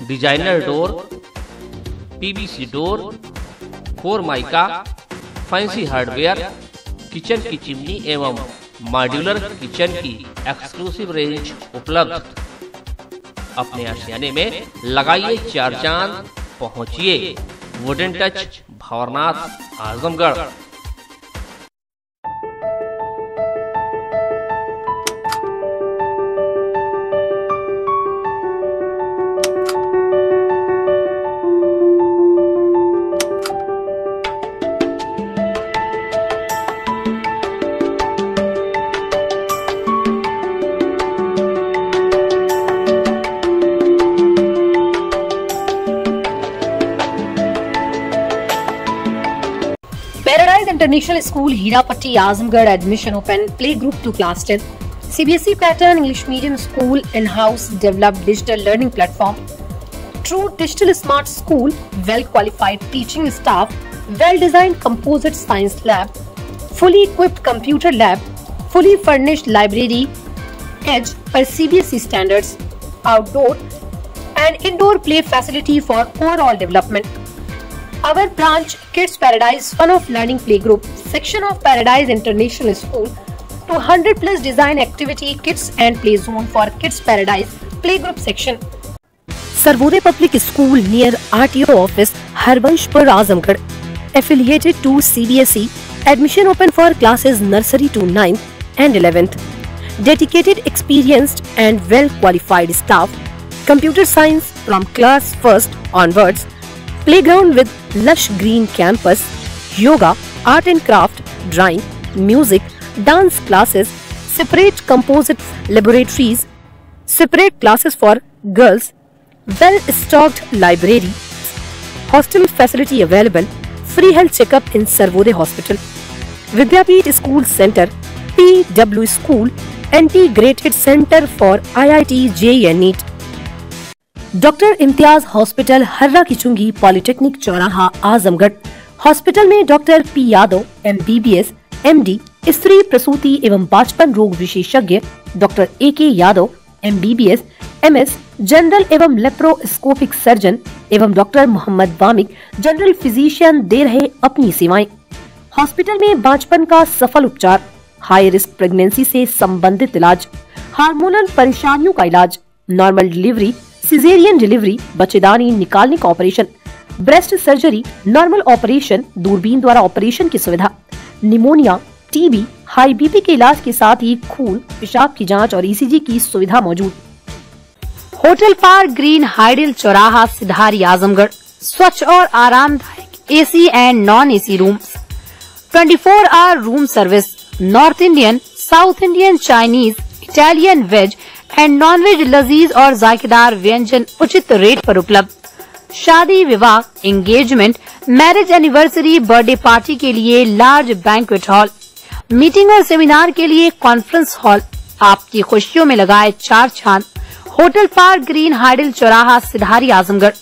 designer door, PVC door, 4 mica, fancy hardware, kitchen की चिमनी एवं मॉड्यूलर किचन की एक्सक्लूसिव रेंज उपलब्ध। अपने आशियाने में लगाइए 4 चांद, पहुंचिए। Wooden touch, Bhanwarnath, Azamgarh. Paradise international school Hirapatti Azamgarh admission open play group to class 10 CBSE pattern English medium school in house developed digital learning platform true digital smart school well qualified teaching staff well designed composite science lab fully equipped computer lab, fully furnished library, edge per CBSE standards, outdoor and indoor play facility for overall development. Our branch Kids Paradise Fun of Learning Playgroup section of Paradise International School to 100 plus design activity kids and play zone for Kids Paradise Playgroup section. Sarvodaya Public School near RTO office Harbanshpur Azamgarh affiliated to CBSE. Admission open for classes nursery to 9th and 11th. Dedicated, experienced and well qualified staff. Computer science from class 1st onwards. Playground with lush green campus. Yoga, art and craft, drawing, music, dance classes. Separate composite laboratories. Separate classes for girls. Well stocked library. Hostel facility available. Free health checkup in Sarvodaya Hospital. Vidyapeeth School Center, PW School, Integrated Center for IIT JEE and NEET. Doctor Imtiaz hospital Harra की चुंगी पॉलिटेक्निक चौराहा आजमगढ़। हॉस्पिटल में doctor P Yadav MBBS MD स्त्री प्रसूति एवं बाचपन रोग विशेषज्ञ, doctor AK Yadav MBBS MS general एवं लेप्रोस्कोपिक सर्जन एवं doctor Mohammad Wamiq general physician दे रहे अपनी सेवाएं। हॉस्पिटल में बांझपन का सफल उपचार, हाई रिस्क प्रेगनेंसी से संबंधित इलाज, हार्मोनल परेशानियों का इलाज, नॉर्मल डिलीवरी, सिजेरियन डिलीवरी, बच्चेदानी निकालने का operation, breast surgery, normal operation, दूरबीन द्वारा ऑपरेशन की सुविधा, निमोनिया, TB, हाई BP के इलाज के साथ ही खून, पेशाब की जांच और ECG की सुविधा मौजूद। होटल पार्क ग्रीन हाइडल चौराहा सिधारी आजमगढ़। स्वच्छ और आरामदायक AC and non AC rooms, 24-hour room service, north Indian, south Indian, Chinese, Italian, veg and non veg लजीज और जायकेदार व्यंजन उचित रेट पर उपलब्ध। शादी, विवाह, engagement, marriage anniversary, birthday party के लिए लार्ज बैंक्वेट हॉल, मीटिंग और सेमिनार के लिए कॉन्फ्रेंस हॉल। आपकी खुशियों में लगाए 4 चांद। होटल पार्क ग्रीन हाइडल चौराहा सिधारी आजमगढ़।